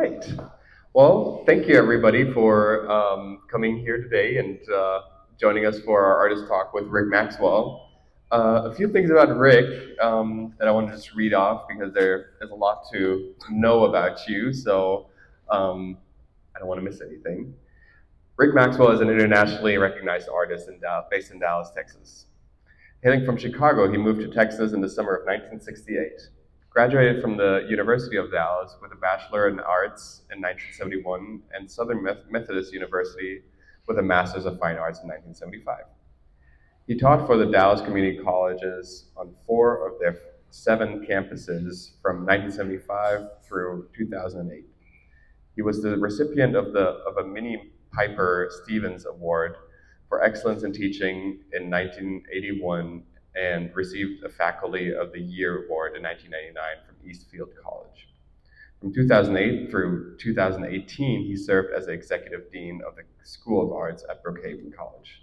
right. Well, thank you everybody for coming here today and joining us for our artist talk with Rick Maxwell. A few things about Rick that I want to just read off because there is a lot to know about you, so I don't want to miss anything. Rick Maxwell is an internationally recognized artist based in Dallas, Texas. Hailing from Chicago, he moved to Texas in the summer of 1968. Graduated from the University of Dallas with a Bachelor in Arts in 1971 and Southern Methodist University with a Master's of Fine Arts in 1975. He taught for the Dallas Community Colleges on four of their seven campuses from 1975 through 2008. He was the recipient of a Minnie Piper Stevens Award for excellence in teaching in 1981 and received a Faculty of the Year Award in 1999 from Eastfield College. From 2008 through 2018, he served as the Executive Dean of the School of Arts at Brookhaven College.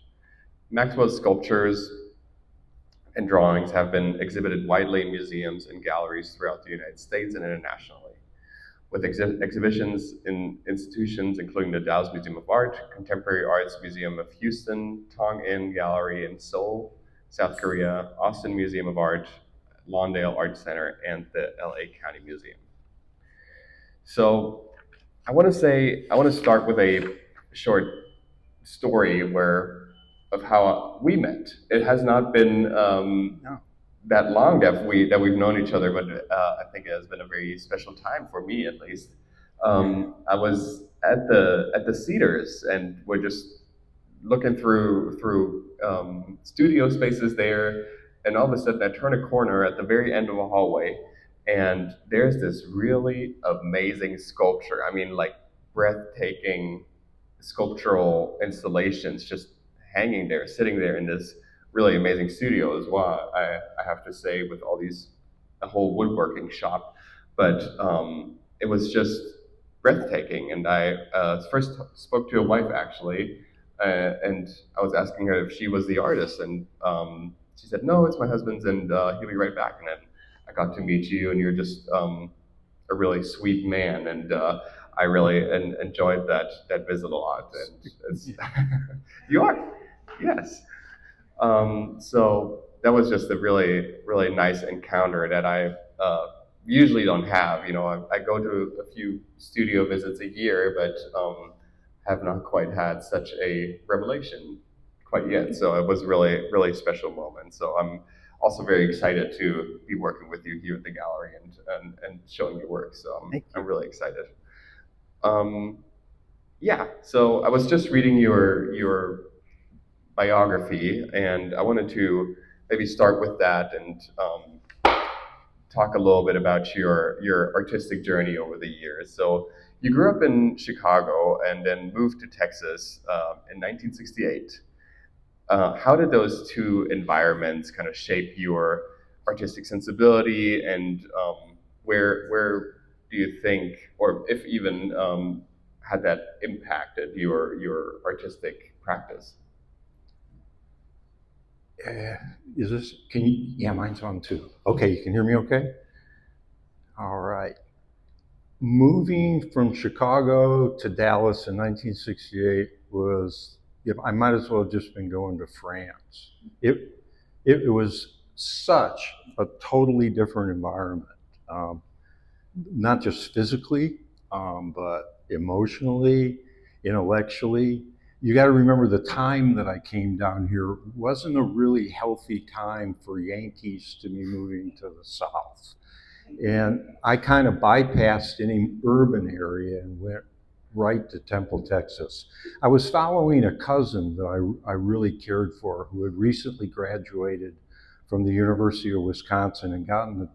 Maxwell's sculptures and drawings have been exhibited widely in museums and galleries throughout the United States and internationally, with exhibitions in institutions including the Dallas Museum of Art, Contemporary Arts Museum of Houston, Tong In Gallery in Seoul, South Korea, Austin Museum of Art, Lawndale Art Center, and the LA County Museum. So I want to start with a short story of how we met. It has not been No. that long that we've known each other, but I think it has been a very special time for me, at least. I was at the Cedars, and we're just looking through studio spaces there, and all of a sudden I turn a corner at the very end of a hallway, and there's this really amazing sculpture. I mean, like breathtaking sculptural installations just hanging there, sitting there in this really amazing studio as well. I have to say, with all these, a whole woodworking shop, but it was just breathtaking. And I first spoke to a wife actually, and I was asking her if she was the artist, and she said, "No, it's my husband's, and he'll be right back." And then I got to meet you, and you're just a really sweet man, and I really enjoyed that visit a lot. And it's, you are, yes. So that was just a really nice encounter that I usually don't have. You know, I go to a few studio visits a year, but have not quite had such a revelation quite yet. So it was really special moment. So I'm also very excited to be working with you here at the gallery and showing your work. So I'm really excited. Um, yeah. So I was just reading your biography, and I wanted to maybe start with that and talk a little bit about your artistic journey over the years. So you grew up in Chicago and then moved to Texas in 1968. How did those two environments kind of shape your artistic sensibility, and where do you think, or if even, had that impacted your artistic practice? Uh, is this, can you, yeah, mine's on too. Okay, you can hear me okay? All right. Moving from Chicago to Dallas in 1968 was, I might as well have just been going to France. It was such a totally different environment, um, not just physically, but emotionally, intellectually. You got to remember the time that I came down here wasn't a really healthy time for Yankees to be moving to the South. And I kind of bypassed any urban area and went right to Temple, Texas. I was following a cousin that I really cared for who had recently graduated from the University of Wisconsin and gotten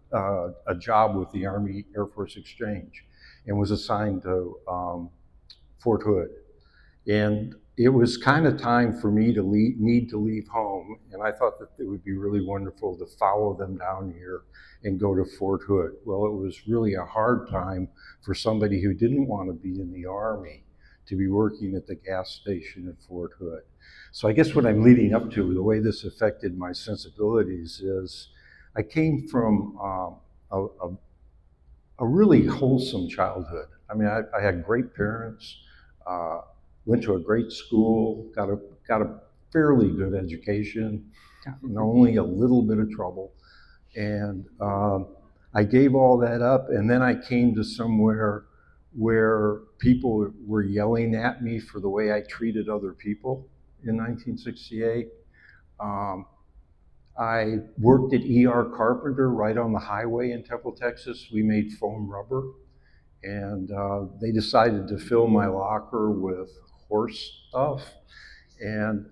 a job with the Army Air Force Exchange and was assigned to Fort Hood. And it was kind of time for me to need to leave home. And I thought that it would be really wonderful to follow them down here and go to Fort Hood. Well, it was really a hard time for somebody who didn't want to be in the Army to be working at the gas station at Fort Hood. So I guess what I'm leading up to, the way this affected my sensibilities is I came from a a really wholesome childhood. I mean, I had great parents, uh, went to a great school, got a fairly good education, got in only a little bit of trouble, and I gave all that up, and then I came to somewhere where people were yelling at me for the way I treated other people in 1968. Um, I worked at ER Carpenter right on the highway in Temple, Texas. We made foam rubber, and they decided to fill my locker with horse stuff. And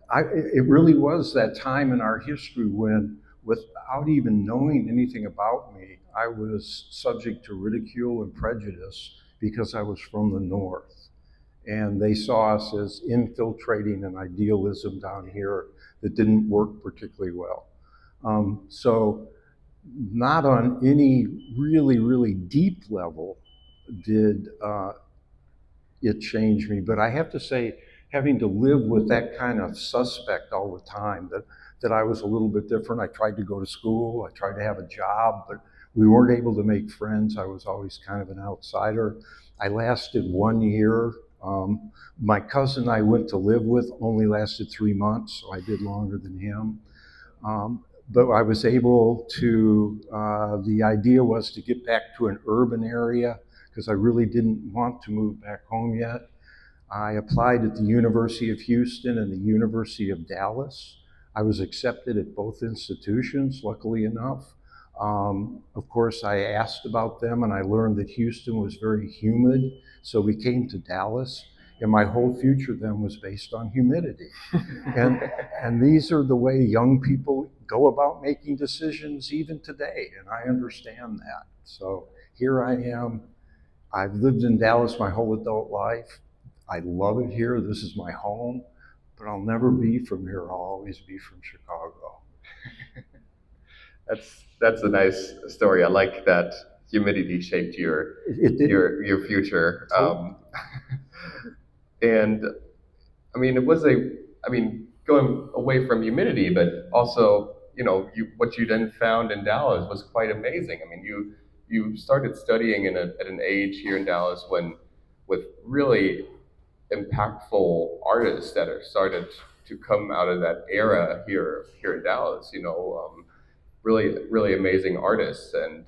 it really was that time in our history when, without even knowing anything about me, I was subject to ridicule and prejudice because I was from the North. And they saw us as infiltrating an idealism down here that didn't work particularly well. So, not on any really, really deep level did it changed me. But I have to say, having to live with that kind of suspect all the time, that I was a little bit different. I tried to go to school, I tried to have a job, but we weren't able to make friends. I was always kind of an outsider. I lasted 1 year. My cousin I went to live with only lasted 3 months, so I did longer than him. But I was able to, the idea was to get back to an urban area because I really didn't want to move back home yet. I applied at the University of Houston and the University of Dallas. I was accepted at both institutions, luckily enough. Of course, I asked about them and I learned that Houston was very humid, so we came to Dallas, and my whole future then was based on humidity. And, and these are the way young people go about making decisions even today, and I understand that. So here I am. I've lived in Dallas my whole adult life. I love it here. This is my home, but I'll never be from here. I'll always be from Chicago. That's a nice story. I like that humidity shaped your future. And I mean, it was a, I mean, going away from humidity, but also, what you then found in Dallas was quite amazing. I mean, you started studying at an age here in Dallas when, with really impactful artists that are started to come out of that era here in Dallas. Really amazing artists, and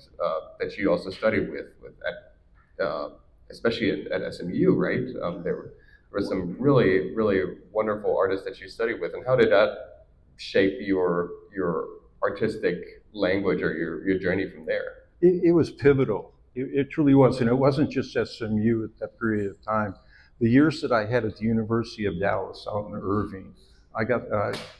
that you also studied with at especially at SMU, right? There were some really wonderful artists that you studied with, and how did that shape your artistic language or your journey from there? It was pivotal. It truly was. And it wasn't just SMU at that period of time. The years that I had at the University of Dallas out in Irving, I got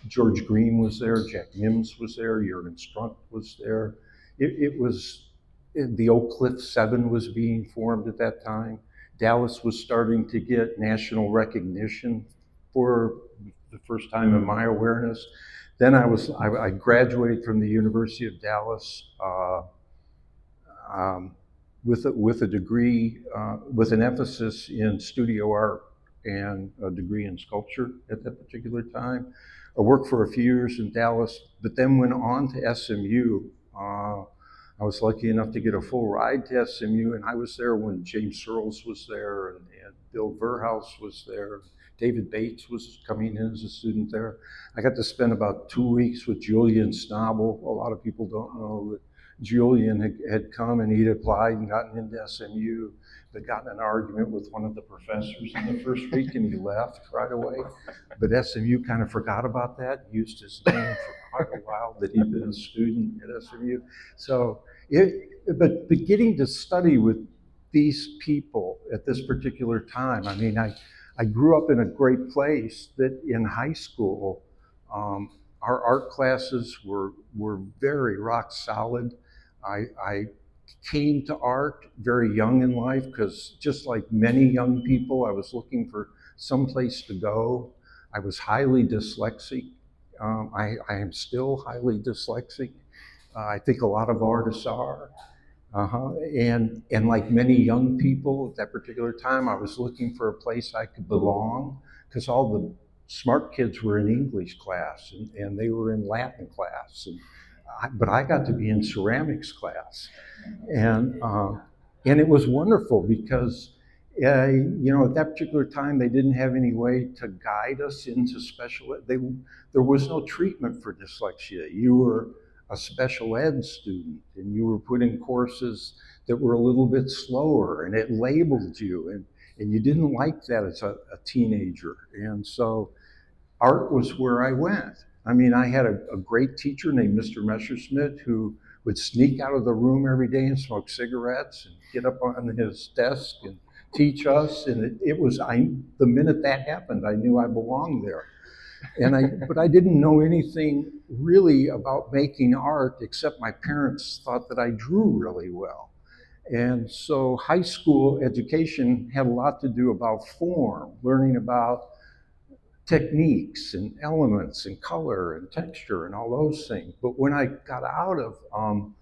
George Green was there, Jack Mims was there, Jurgen Strunk was there. It was the Oak Cliff Seven was being formed at that time. Dallas was starting to get national recognition for the first time in my awareness. Then I graduated from the University of Dallas um, with a degree, with an emphasis in studio art and a degree in sculpture at that particular time. I worked for a few years in Dallas, but then went on to SMU. I was lucky enough to get a full ride to SMU, and I was there when James Searles was there, and Bill Verhouse was there. David Bates was coming in as a student there. I got to spend about 2 weeks with Julian Schnabel. A lot of people don't know that Julian had come and he'd applied and gotten into SMU, but got in an argument with one of the professors in the first week and he left right away. But SMU kind of forgot about that, used his name for quite a while that he'd been a student at SMU. So, but getting to study with these people at this particular time, I mean, I grew up in a great place that in high school, our art classes were very rock solid. I came to art very young in life because, just like many young people, I was looking for some place to go. I was highly dyslexic. I am still highly dyslexic. I think a lot of artists are. And like many young people at that particular time, I was looking for a place I could belong because all the smart kids were in English class and they were in Latin class. But I got to be in ceramics class. And And it was wonderful because, at that particular time, they didn't have any way to guide us into special ed. There was no treatment for dyslexia. You were a special ed student, and you were put in courses that were a little bit slower, and it labeled you, and you didn't like that as a teenager. And so art was where I went. I mean, I had a great teacher named Mr. Messerschmidt who would sneak out of the room every day and smoke cigarettes and get up on his desk and teach us. And it was, the minute that happened, I knew I belonged there. But I didn't know anything really about making art except my parents thought that I drew really well. And so high school education had a lot to do about form, learning about techniques and elements and color and texture and all those things. But when I got out of um,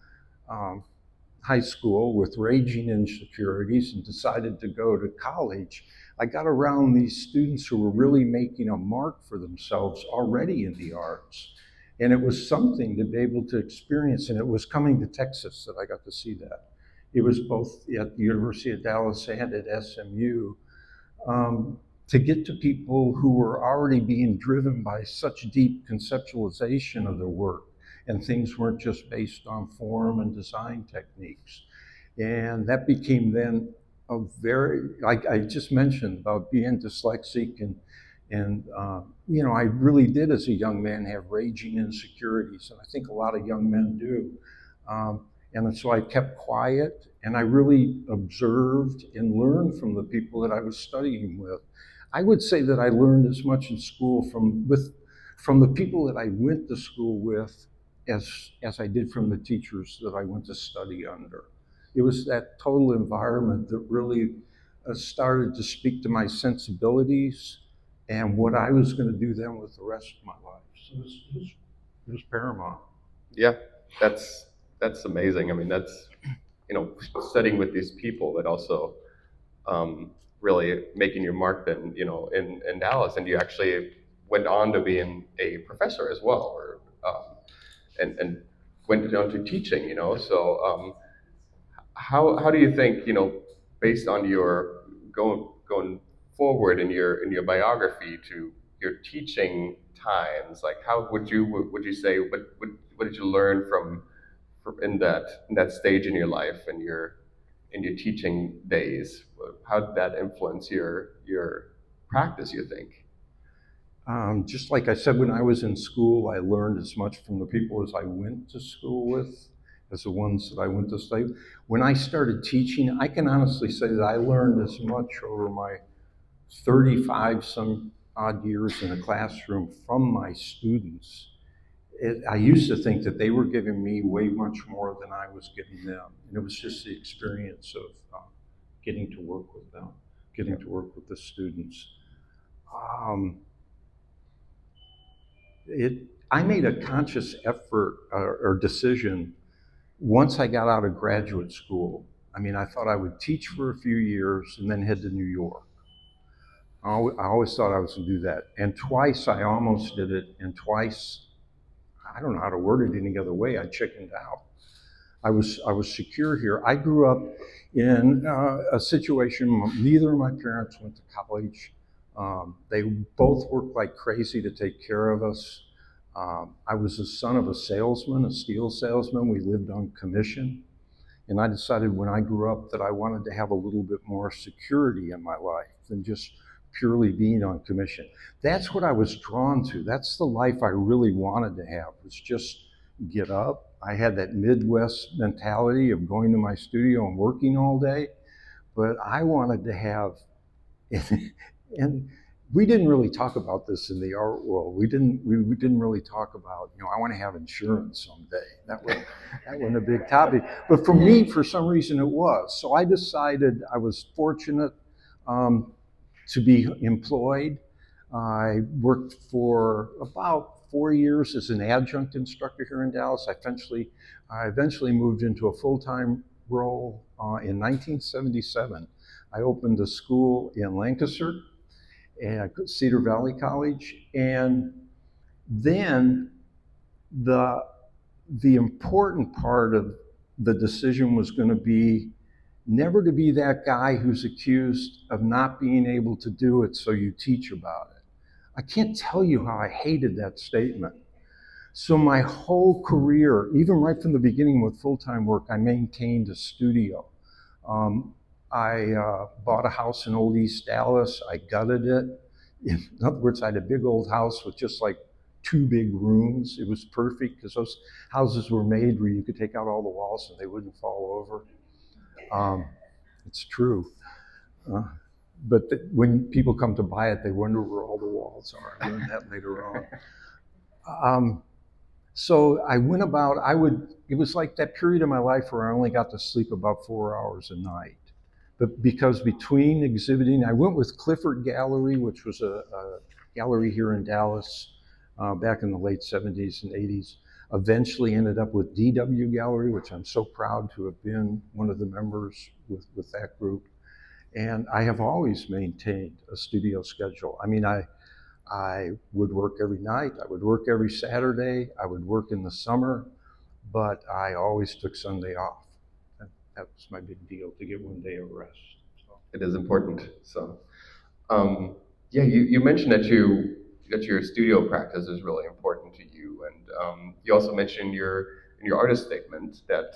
high school with raging insecurities and decided to go to college, I got around these students who were really making a mark for themselves already in the arts. And it was something to be able to experience. And it was coming to Texas that I got to see that. It was both at the University of Dallas and at SMU. To get to people who were already being driven by such deep conceptualization of their work, and things weren't just based on form and design techniques. And that became then a very, like I just mentioned about being dyslexic, and I really did as a young man have raging insecurities, and I think a lot of young men do. And so I kept quiet, and I really observed and learned from the people that I was studying with. I would say that I learned as much in school from the people that I went to school with as I did from the teachers that I went to study under. It was that total environment that really started to speak to my sensibilities and what I was going to do then with the rest of my life. So it was paramount. Yeah, that's that's amazing. I mean, that's studying with these people, but also really making your mark then, in Dallas, and you actually went on to being a professor as well, or and went on to teaching. So how do you think, based on your going forward in your biography to your teaching times, like how would you say what did you learn from in that stage in your life and in your teaching days? How did that influence your practice, you think? Just like I said, when I was in school, I learned as much from the people as I went to school with as the ones that I went to study. When I started teaching, I can honestly say that I learned as much over my 35 some odd years in a classroom from my students. I used to think that they were giving me way much more than I was giving them. And it was just the experience of getting to work with them, getting to work with the students. Um, it, I made a conscious effort or decision once I got out of graduate school. I mean, I thought I would teach for a few years and then head to New York. I always thought I was going to do that. And twice I almost did it, and twice, I don't know how to word it any other way, I chickened out. I was secure here. I grew up in a situation, neither of my parents went to college. They both worked like crazy to take care of us. I was the son of a salesman, a steel salesman. We lived on commission. And I decided when I grew up that I wanted to have a little bit more security in my life than just purely being on commission. That's what I was drawn to. That's the life I really wanted to have, was just get up. I had that Midwest mentality of going to my studio and working all day, but I wanted to have, and we didn't really talk about this in the art world. We didn't really talk about, I want to have insurance someday. That wasn't a big topic. But for me, for some reason, it was. So I decided I was fortunate to be employed. I worked for about 4 years as an adjunct instructor here in Dallas. I eventually moved into a full-time role in 1977. I opened a school in Lancaster at Cedar Valley College, and then the the important part of the decision was going to be Never to be that guy who's accused of not being able to do it, so you teach about it. I can't tell you how I hated that statement. So my whole career, even right from the beginning with full-time work, I maintained a studio. I bought a house in Old East Dallas. I gutted it. In other words, I had a big old house with just like 2 big rooms. It was perfect because those houses were made where you could take out all the walls and they wouldn't fall over. It's true. Uh, but when people come to buy it, they wonder where all the walls are. I learned that later on. So I went about, it was like that period of my life where I only got to sleep about 4 hours a night. But because between exhibiting, I went with Craighead Gallery, which was a gallery here in Dallas back in the late 70s and 80s. Eventually ended up with DW Gallery, which I'm so proud to have been one of the members with that group. And I have always maintained a studio schedule. I mean, I would work every night, I would work every Saturday, I would work in the summer, but I always took Sunday off. That was my big deal, to get one day of rest. So. It is important. So, yeah, you mentioned that your studio practice is really important to you, and you also mentioned in your artist statement that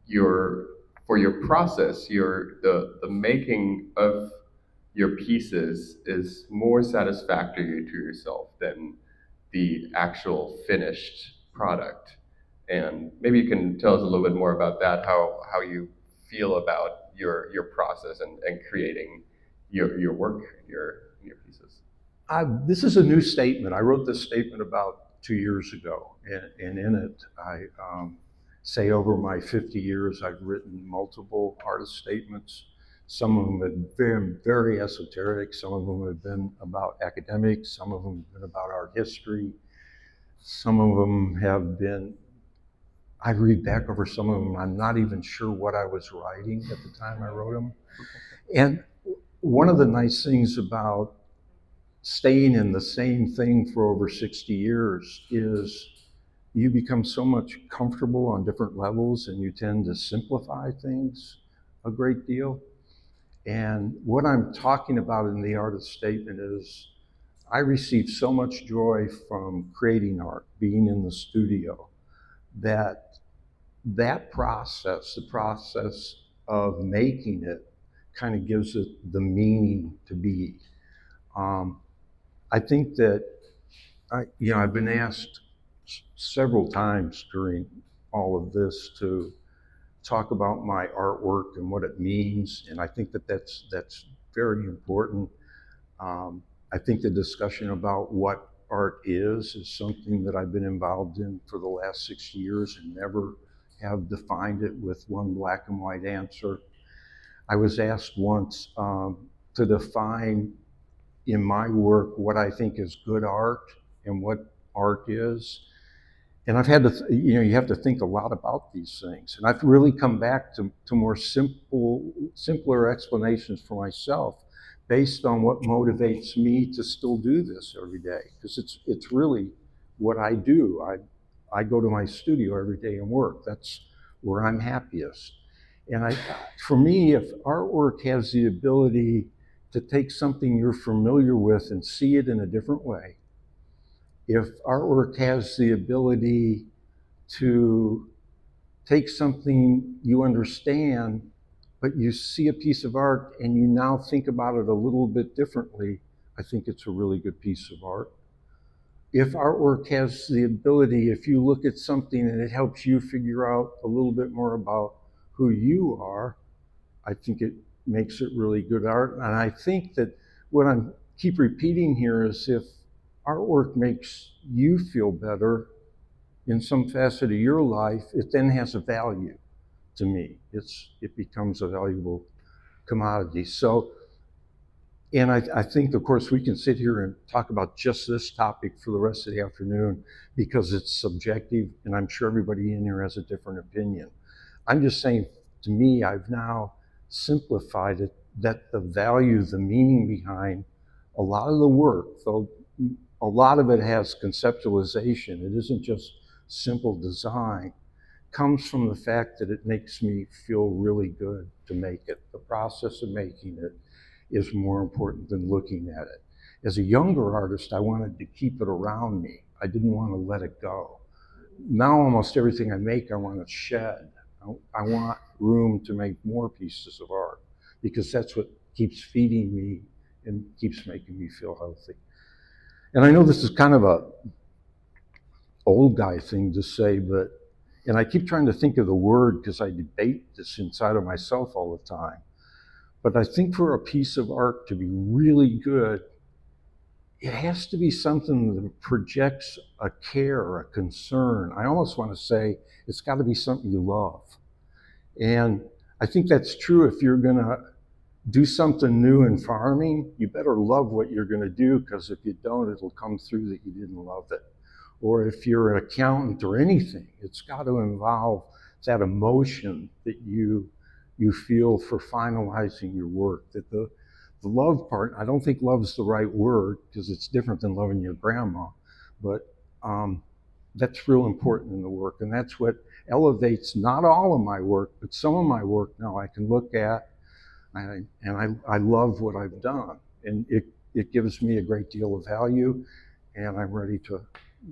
your for your process, the making of your pieces is more satisfactory to yourself than the actual finished product. And maybe you can tell us a little bit more about that, how you feel about your process and creating your work, your pieces. This is a new statement. I wrote this statement about 2 years ago, and in it, I say over my 50 years, I've written multiple artist statements. Some of them have been very esoteric. Some of them have been about academics. Some of them have been about art history. Some of them have been, I read back over some of them, I'm not even sure what I was writing at the time I wrote them. And one of the nice things about staying in the same thing for over 60 years is you become so much comfortable on different levels and you tend to simplify things a great deal. And what I'm talking about in the artist statement is I receive so much joy from creating art, being in the studio, that process, the process of making it, kind of gives it the meaning to be. I think that I've been asked several times during all of this to talk about my artwork and what it means, and I think that that's very important. I think the discussion about what art is something that I've been involved in for the last 6 years and never have defined it with one black and white answer. I was asked once to define in my work what I think is good art and what art is. And I've had to, you have to think a lot about these things. And I've really come back to more simpler explanations for myself based on what motivates me to still do this every day. Because it's really what I do. I go to my studio every day and work. That's where I'm happiest. And for me, if artwork has the ability to take something you're familiar with and see it in a different way, if artwork has the ability to take something you understand, but you see a piece of art and you now think about it a little bit differently, I think it's a really good piece of art. If artwork has the ability, if you look at something and it helps you figure out a little bit more about who you are, I think it makes it really good art. And I think that what I keep repeating here is if artwork makes you feel better in some facet of your life, it then has a value to me. It becomes a valuable commodity. So, and I think, of course, we can sit here and talk about just this topic for the rest of the afternoon because it's subjective, and I'm sure everybody in here has a different opinion. I'm just saying, to me, I've now simplified it, that the value, the meaning behind a lot of the work, though a lot of it has conceptualization, it isn't just simple design, comes from the fact that it makes me feel really good to make it. The process of making it is more important than looking at it. As a younger artist, I wanted to keep it around me. I didn't want to let it go. Now almost everything I make, I want to shed. I want room to make more pieces of art because that's what keeps feeding me and keeps making me feel healthy. And I know this is kind of a old guy thing to say, but, and I keep trying to think of the word because I debate this inside of myself all the time. But I think for a piece of art to be really good, it has to be something that projects a care, a concern. I almost want to say it's got to be something you love. And I think that's true if you're going to do something new in farming, you better love what you're going to do, because if you don't, it'll come through that you didn't love it. Or if you're an accountant or anything, it's got to involve that emotion that you feel for finalizing your work. That the love part, I don't think love's the right word because it's different than loving your grandma, but that's real important in the work. And that's what elevates not all of my work, but some of my work now I can look at and I love what I've done. And it gives me a great deal of value, and I'm ready to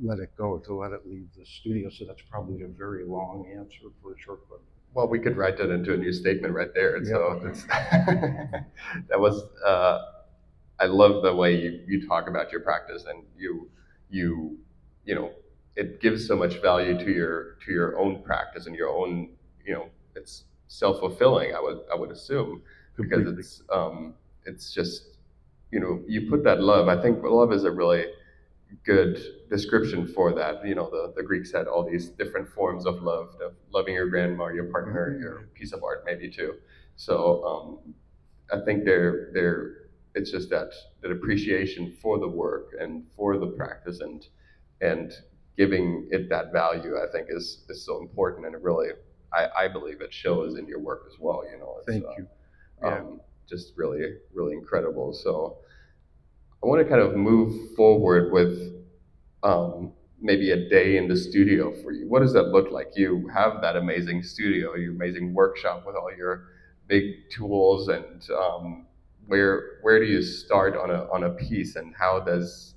let it go, to let it leave the studio. So that's probably a very long answer for a short question. Well, we could write that into a new statement right there. Yeah. So it's that was. I love the way you talk about your practice, and you you know it gives so much value to your own practice and your own, it's self-fulfilling. I would assume, because Completely. it's just, you put that love. I think love is a really good description for that. The Greeks had all these different forms of love, of loving your grandma, your partner, your piece of art, maybe too. So I think it's just that appreciation for the work and for the practice, and giving it that value, I think is so important, and it really, I believe it shows in your work as well. It's, Thank you. Yeah. just really, really incredible. So I want to kind of move forward with maybe a day in the studio for you. What does that look like? You have that amazing studio, your amazing workshop with all your big tools, and where do you start on a piece, and how does,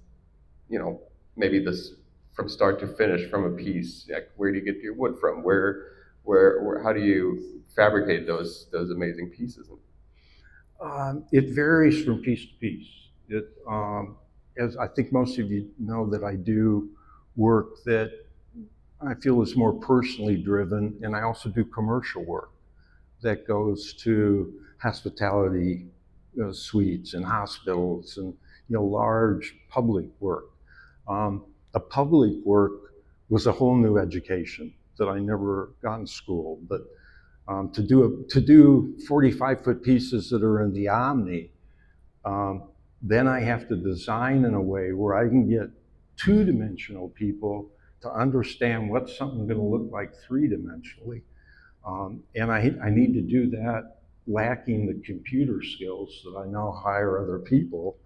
maybe this, from start to finish, from a piece, like where do you get your wood from? Where how do you fabricate those amazing pieces? It varies from piece to piece. As I think most of you know, that I do work that I feel is more personally driven, and I also do commercial work that goes to hospitality suites and hospitals, and large public work. The public work was a whole new education that I never got in school, but to do 45-foot pieces that are in the Omni, then I have to design in a way where I can get two-dimensional people to understand what something's going to look like three-dimensionally. And I need to do that lacking the computer skills that I now hire other people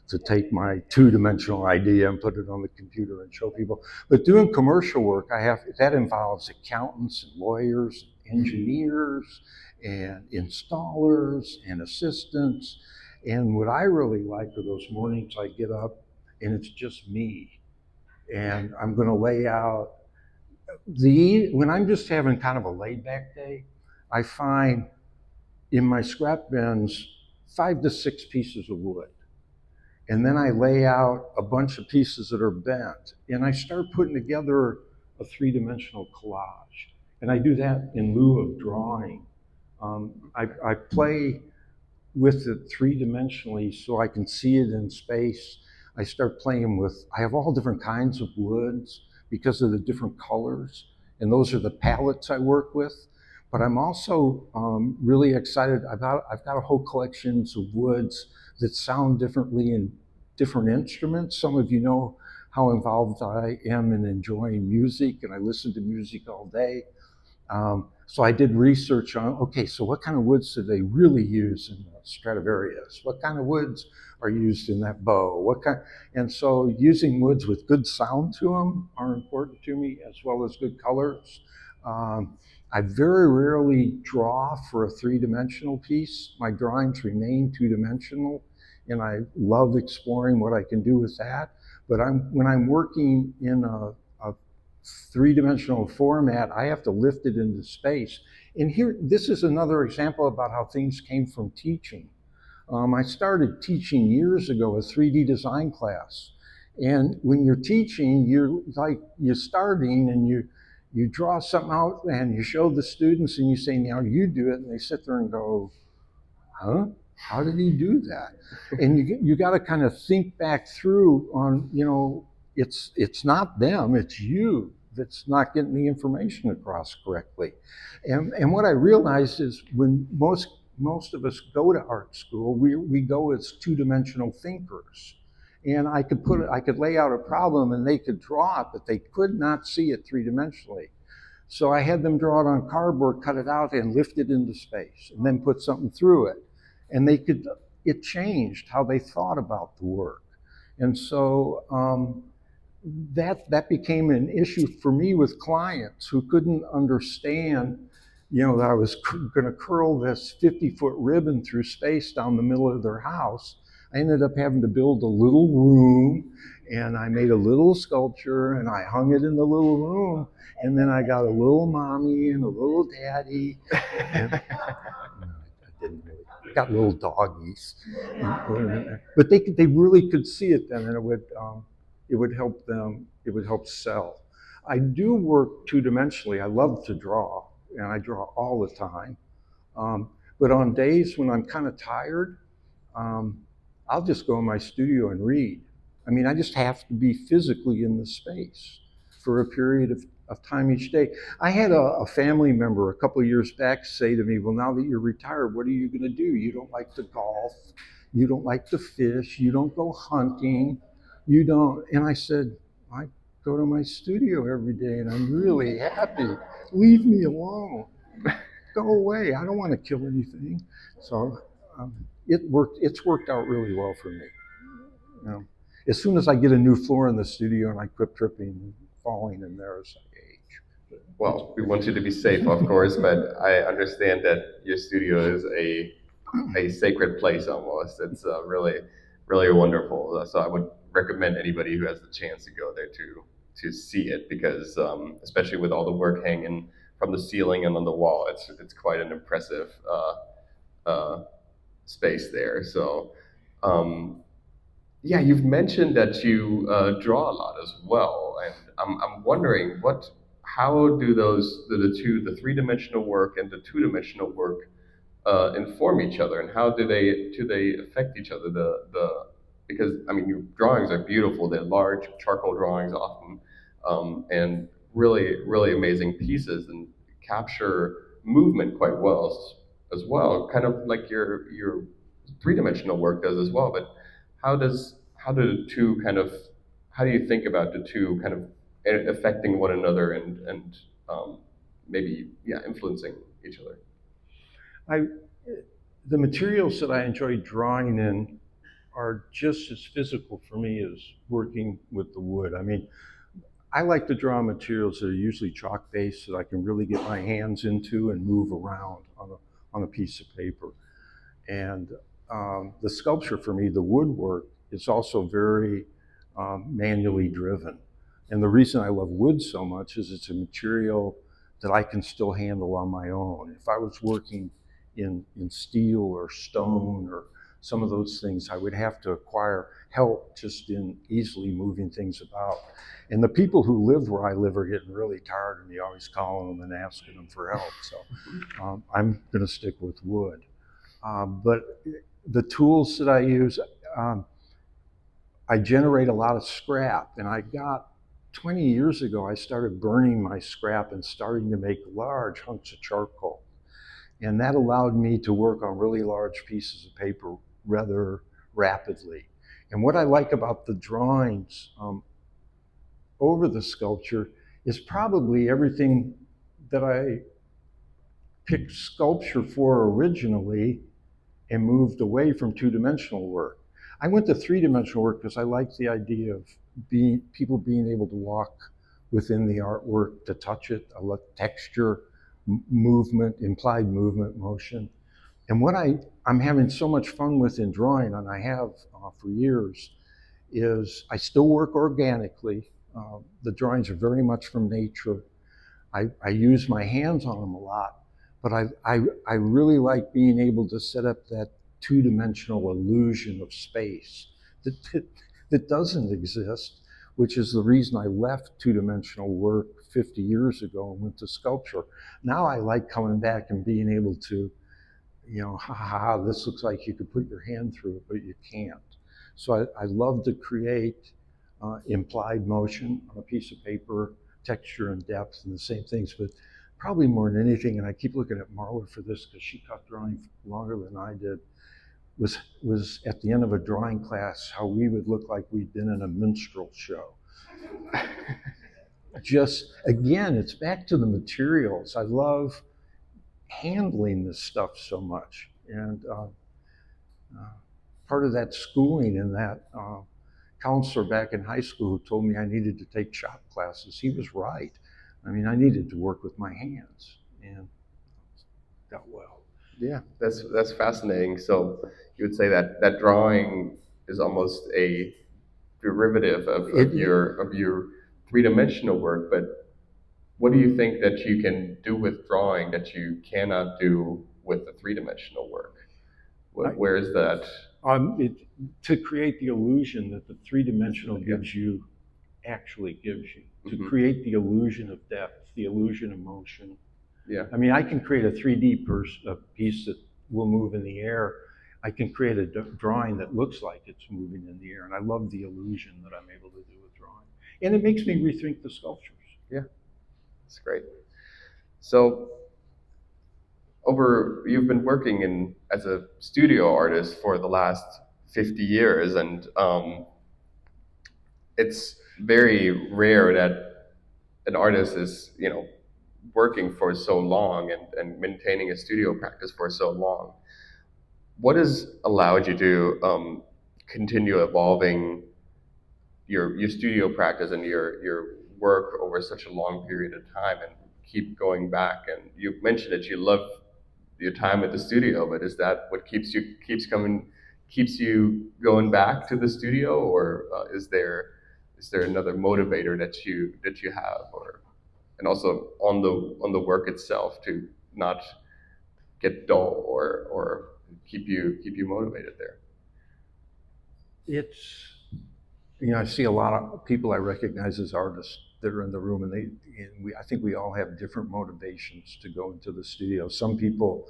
to take my two-dimensional idea and put it on the computer and show people. But doing commercial work, that involves accountants and lawyers, and engineers and installers and assistants. And what I really like are those mornings I get up and it's just me. And I'm going to lay out when I'm just having kind of a laid back day, I find in my scrap bins 5 to 6 pieces of wood. And then I lay out a bunch of pieces that are bent, and I start putting together a three-dimensional collage. And I do that in lieu of drawing. I play with it three-dimensionally so I can see it in space. I start playing I have all different kinds of woods because of the different colors, and those are the palettes I work with. But I'm also really excited. I've got a whole collections of woods that sound differently in different instruments. Some of you know how involved I am in enjoying music, and I listen to music all day. So I did research on, okay, so what kind of woods do they really use in Stradivarius? What kind of woods are used in that bow? And so using woods with good sound to them are important to me, as well as good colors. I very rarely draw for a three-dimensional piece. My drawings remain two-dimensional, and I love exploring what I can do with that. But when I'm working in a three-dimensional format, I have to lift it into space. And here, this is another example about how things came from teaching. I started teaching years ago a 3D design class. And when you're teaching, you're starting and you draw something out and you show the students and you say, now you do it. And they sit there and go, huh? How did he do that? And you got to kind of think back through on, it's not them, it's you that's not getting the information across correctly. And what I realized is when most of us go to art school, we go as two-dimensional thinkers. And I could lay out a problem and they could draw it, but they could not see it three-dimensionally. So I had them draw it on cardboard, cut it out, and lift it into space, and then put something through it. And it changed how they thought about the work. And so that became an issue for me with clients who couldn't understand, that I was going to curl this 50-foot ribbon through space down the middle of their house. I ended up having to build a little room, and I made a little sculpture, and I hung it in the little room, and then I got a little mommy and a little daddy. And, I didn't really. I got little doggies, but they really could see it then, and it would help them. It would help sell. I do work two-dimensionally. I love to draw, and I draw all the time. But on days when I'm kind of tired, I'll just go in my studio and read. I mean, I just have to be physically in the space for a period of time each day. I had a family member a couple of years back say to me, well, now that you're retired, what are you going to do? You don't like to golf. You don't like to fish. You don't go hunting. You don't. And I said, I go to my studio every day and I'm really happy. Leave me alone. Go away. I don't want to kill anything. So it's worked out really well for me. As soon as I get a new floor in the studio and I quit tripping and falling in there as I age. Well, we want you to be safe, of course, but I understand that your studio is a sacred place almost. It's really, really wonderful. So I would recommend anybody who has the chance to go there to see it because, especially with all the work hanging from the ceiling and on the wall, it's quite an impressive space there. So. Yeah, you've mentioned that you draw a lot as well, and I'm wondering how do the three-dimensional work and the two-dimensional work inform each other, and how do they affect each other? Because I mean, your drawings are beautiful. They're large charcoal drawings often, and really really amazing pieces and capture movement quite well as well, kind of like your three-dimensional work does as well. But how do the two kind of how do you think about the two kind of affecting one another and maybe influencing each other? I, the materials that I enjoy drawing in are just as physical for me as working with the wood. I mean, I like to draw materials that are usually chalk based that I can really get my hands into and move around on a piece of paper. And the sculpture for me, the woodwork, is also very manually driven. And the reason I love wood so much is it's a material that I can still handle on my own. If I was working in steel or stone or some of those things, I would have to acquire help just in easily moving things about. And the people who live where I live are getting really tired of me always calling them and asking them for help. So I'm going to stick with wood. But the tools that I use, I generate a lot of scrap. And 20 years ago, I started burning my scrap and starting to make large hunks of charcoal. And that allowed me to work on really large pieces of paper rather rapidly. And what I like about the drawings over the sculpture is probably everything that I picked sculpture for originally and moved away from two-dimensional work. I went to three-dimensional work because I liked the idea of people being able to walk within the artwork to touch it. I love texture, movement, implied movement, motion. And what I'm having so much fun with in drawing, and I have for years, is I still work organically. The drawings are very much from nature. I use my hands on them a lot, but I really like being able to set up that two-dimensional illusion of space that doesn't exist, which is the reason I left two-dimensional work 50 years ago and went to sculpture. Now I like coming back and being able to, ha ha ha, this looks like you could put your hand through it, but you can't. So I love to create implied motion on a piece of paper, texture and depth and the same things, but probably more than anything, and I keep looking at Marla for this because she taught drawing longer than I did, was at the end of a drawing class how we would look like we'd been in a minstrel show. Just, again, it's back to the materials. I love handling this stuff so much. And part of that schooling and that counselor back in high school who told me I needed to take shop classes, he was right. I mean, I needed to work with my hands, and got well. Yeah, that's fascinating. So you would say that drawing is almost a derivative of your three-dimensional work, but what do you think that you can do with drawing that you cannot do with the three-dimensional work? Where is that? To create the illusion that the three-dimensional actually gives you. To create the illusion of depth, the illusion of motion. Yeah. I mean, I can create a 3D piece that will move in the air. I can create a drawing that looks like it's moving in the air, and I love the illusion that I'm able to do with drawing. And it makes me rethink the sculptures. Yeah, that's great. So, you've been working as a studio artist for the last 50 years, and it's very rare that an artist is, working for so long and maintaining a studio practice for so long. What has allowed you to continue evolving your studio practice and your work over such a long period of time and keep going back? And you mentioned that you love your time at the studio, but is that what keeps you going back to the studio, or is there another motivator that you have, or and also on the work itself to not get dull or keep you motivated there? It's, I see a lot of people I recognize as artists that are in the room, and I think we all have different motivations to go into the studio. Some people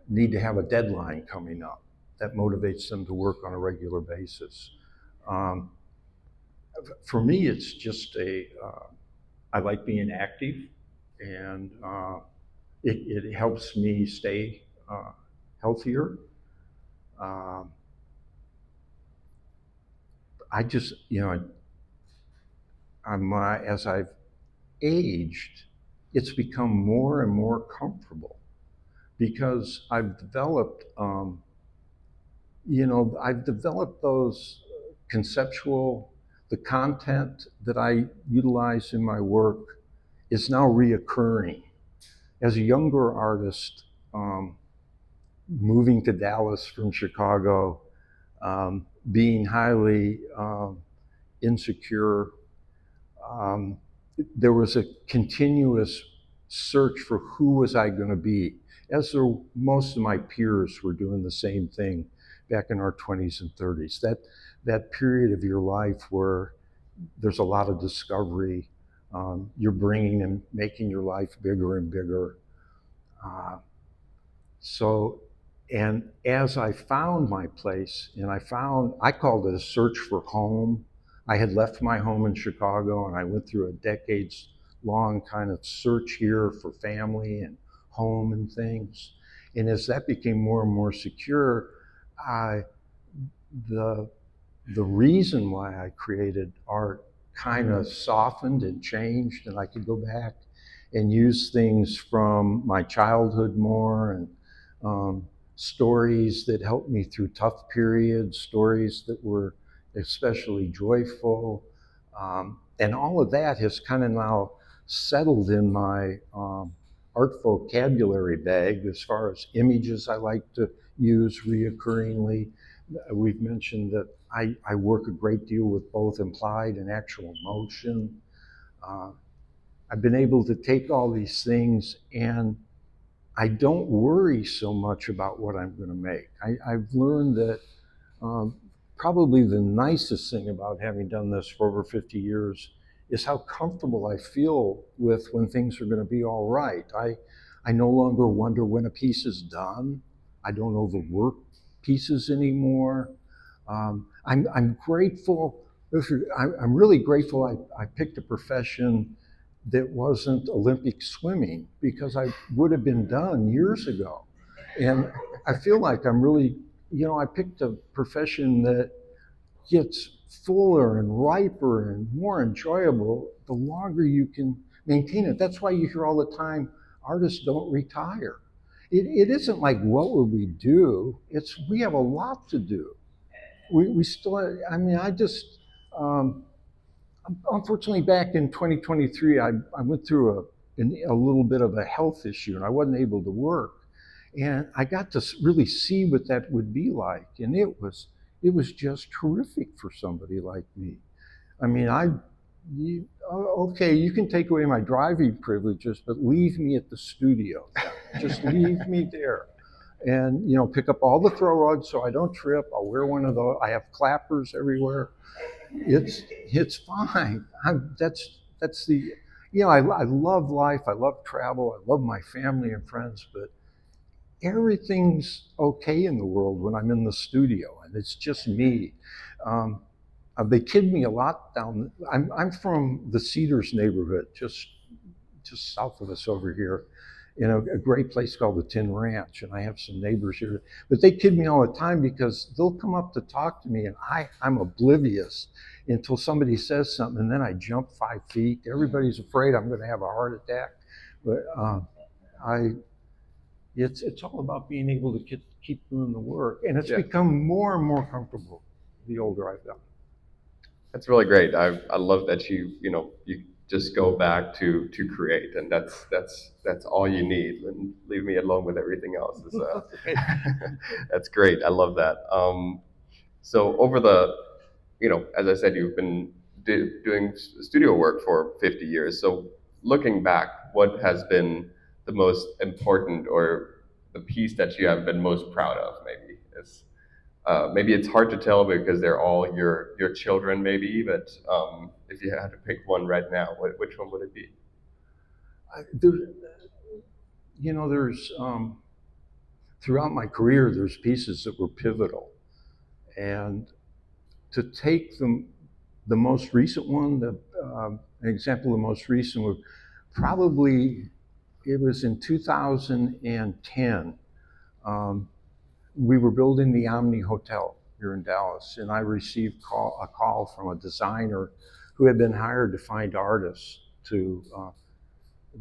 need to have a deadline coming up that motivates them to work on a regular basis. For me, it's just I like being active, and it helps me stay healthier. I just, as I've aged, it's become more and more comfortable because I've developed, those the content that I utilize in my work is now reoccurring. As a younger artist, moving to Dallas from Chicago, being highly insecure, there was a continuous search for who was I going to be, as most of my peers were doing the same thing back in our 20s and 30s. That period of your life where there's a lot of discovery, you're bringing and making your life bigger and bigger. And as I found my place, and I called it a search for home. I had left my home in Chicago, and I went through a decades-long kind of search here for family and home and things. And as that became more and more secure, the reason why I created art kind of softened and changed, and I could go back and use things from my childhood more, and stories that helped me through tough periods, stories that were especially joyful, And all of that has kind of now settled in my art vocabulary bag as far as images I like to use reoccurringly. We've mentioned that I work a great deal with both implied and actual motion. Uh, I've been able to take all these things and I don't worry so much about what I'm going to make. I've learned that um, probably the nicest thing about having done this for over 50 years is how comfortable I feel with when things are going to be all right. I no longer wonder when a piece is done. I don't overwork pieces anymore. I'm grateful. I'm really grateful I picked a profession that wasn't Olympic swimming because I would have been done years ago. And I feel like I'm really, I picked a profession that gets fuller and riper and more enjoyable the longer you can maintain it. That's why you hear all the time artists don't retire. It isn't like what would we do, it's we have a lot to do. We still, I mean, I just, um, unfortunately, back in 2023, I went through a little bit of a health issue and I wasn't able to work. And I got to really see what that would be like. And it was just terrific for somebody like me. I mean, okay, you can take away my driving privileges, but leave me at the studio. Just leave me there. And, pick up all the throw rugs so I don't trip. I'll wear one of those. I have clappers everywhere. It's fine. That's the I love life. I love travel. I love my family and friends, but everything's okay in the world when I'm in the studio and it's just me. Um, they kid me a lot down. I'm from the Cedars neighborhood, just south of us over here, in a great place called the Tin Ranch, and I have some neighbors here. But they kid me all the time because they'll come up to talk to me, and I'm oblivious until somebody says something, and then I jump 5 feet. Everybody's afraid I'm going to have a heart attack, but I it's all about being able to keep doing the work, and it's become more and more comfortable the older I've gotten. That's really great. I love that you just go back to create, and that's all you need. And leave me alone with everything else. That's great. I love that. So over as I said, you've been doing studio work for 50 years. So looking back, what has been the most important or the piece that you have been most proud of? Maybe it's hard to tell because they're all your children, maybe. But if you had to pick one right now, which one would it be? There, there's throughout my career, there's pieces that were pivotal, and to take the most recent one, an example of the most recent would probably, it was in 2010. We were building the Omni Hotel here in Dallas, and I received a call from a designer who had been hired to find artists to,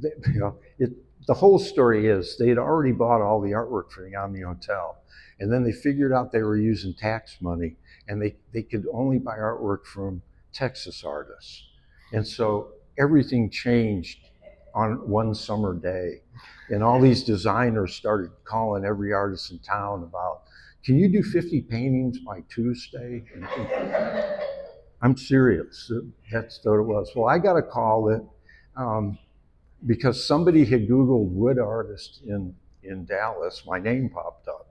the whole story is they had already bought all the artwork for the Omni Hotel, and then they figured out they were using tax money, and they could only buy artwork from Texas artists. And so everything changed on one summer day. And all these designers started calling every artist in town about, can you do 50 paintings by Tuesday? I'm serious. That's what it was. Well, I got a call that because somebody had Googled wood artist in Dallas, my name popped up.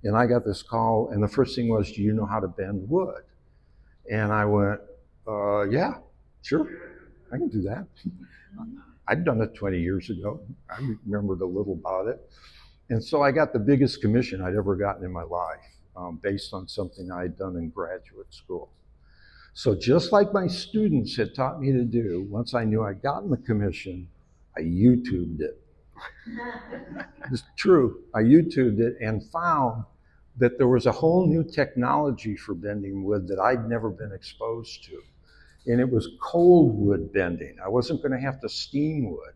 And I got this call, and the first thing was, do you know how to bend wood? And I went, yeah, sure, I can do that. I'd done it 20 years ago. I remembered a little about it. And so I got the biggest commission I'd ever gotten in my life, based on something I had done in graduate school. So just like my students had taught me to do, once I knew I'd gotten the commission, I YouTubed it. It's true. I YouTubed it and found that there was a whole new technology for bending wood that I'd never been exposed to. And it was cold wood bending. I wasn't going to have to steam wood,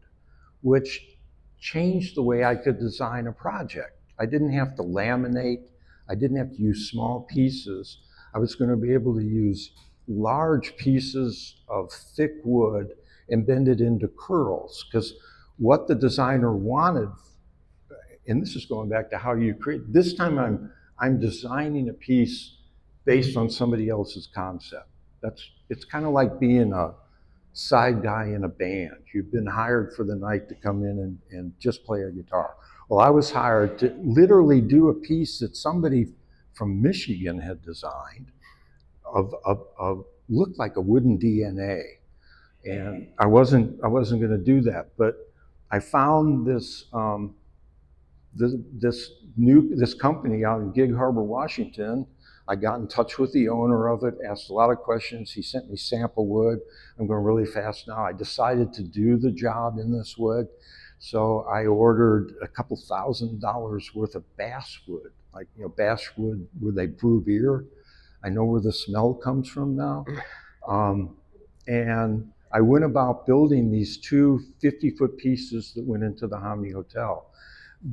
which changed the way I could design a project. I didn't have to laminate. I didn't have to use small pieces. I was going to be able to use large pieces of thick wood and bend it into curls, because what the designer wanted, and this is going back to how you create, this time I'm designing a piece based on somebody else's concept. It's kind of like being a side guy in a band. You've been hired for the night to come in and just play a guitar. Well, I was hired to literally do a piece that somebody from Michigan had designed of looked like a wooden DNA. And I wasn't going to do that, but I found this this company out in Gig Harbor, Washington. I got in touch with the owner of it, asked a lot of questions. He sent me sample wood. I'm going really fast now. I decided to do the job in this wood. So I ordered a couple $1,000s worth of basswood, like, basswood where they brew beer. I know where the smell comes from now. And I went about building these two 50-foot pieces that went into the Hominy Hotel.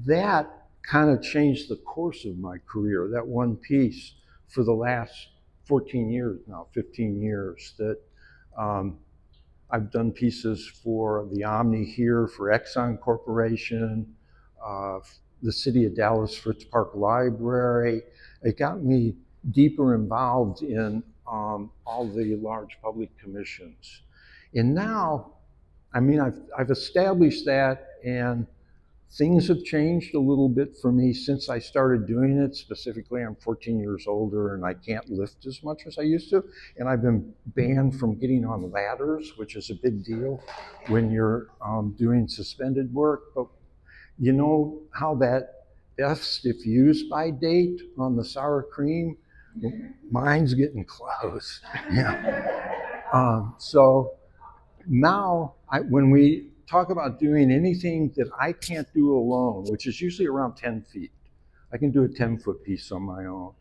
That kind of changed the course of my career, that one piece, for the last 14 years now, 15 years, that I've done pieces for the Omni here, for Exxon Corporation, the city of Dallas Fritz Park Library. It got me deeper involved in all the large public commissions. And now, I mean, I've established that, and things have changed a little bit for me since I started doing it. Specifically, I'm 14 years older and I can't lift as much as I used to. And I've been banned from getting on ladders, which is a big deal when you're doing suspended work. But you know how that F's diffused by date on the sour cream? Mine's getting close. Yeah. So now, when we talk about doing anything that I can't do alone, which is usually around 10 feet, I can do a 10-foot piece on my own.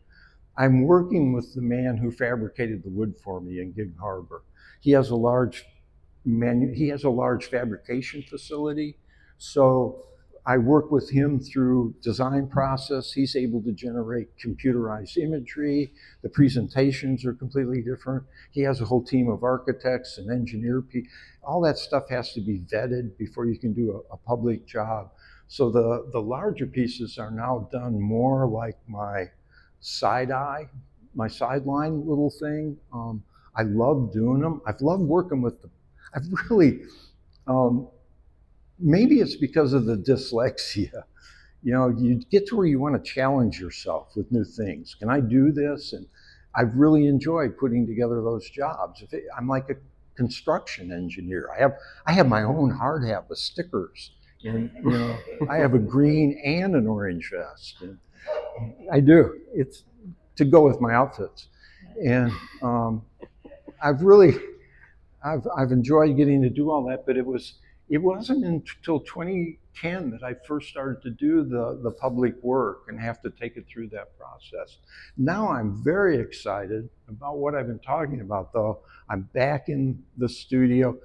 I'm working with the man who fabricated the wood for me in Gig Harbor. He has a large fabrication facility, so I work with him through design process. He's able to generate computerized imagery. The presentations are completely different. He has a whole team of architects and engineer people. All that stuff has to be vetted before you can do a public job. So the larger pieces are now done more like my sideline little thing. I love doing them. I've loved working with them. I've really, maybe it's because of the dyslexia. You get to where you want to challenge yourself with new things. Can I do this? And I've really enjoyed putting together those jobs. I'm like a construction engineer. I have my own hard hat with stickers, and I have a green and an orange vest. And I do. It's to go with my outfits, and I've enjoyed getting to do all that. But it wasn't until 2010 that I first started to do the public work and have to take it through that process. Now I'm very excited about what I've been talking about, though. I'm back in the studio.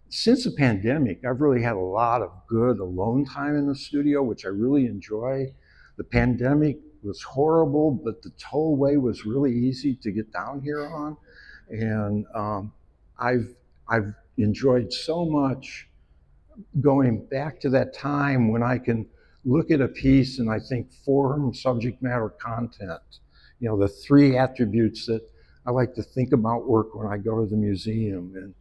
Since the pandemic, I've really had a lot of good alone time in the studio, which I really enjoy. The pandemic was horrible, but the tollway was really easy to get down here on. And I've enjoyed so much going back to that time when I can look at a piece and I think form, subject matter, content. The three attributes that I like to think about work when I go to the museum. And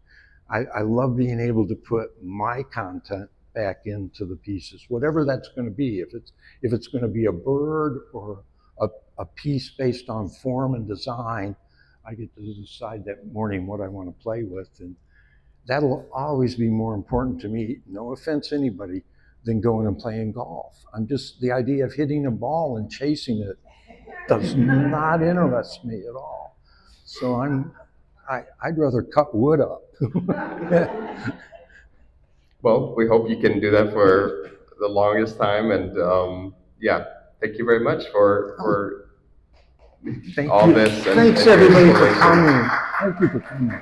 I love being able to put my content back into the pieces, whatever that's going to be. If it's going to be a bird or a piece based on form and design, I get to decide that morning what I want to play with. And that'll always be more important to me, no offense anybody, than going and playing golf. The idea of hitting a ball and chasing it does not interest me at all. So I'd rather cut wood up. Well, we hope you can do that for the longest time, and yeah, thank you very much for all this. Thanks everybody for coming. Thank you for coming.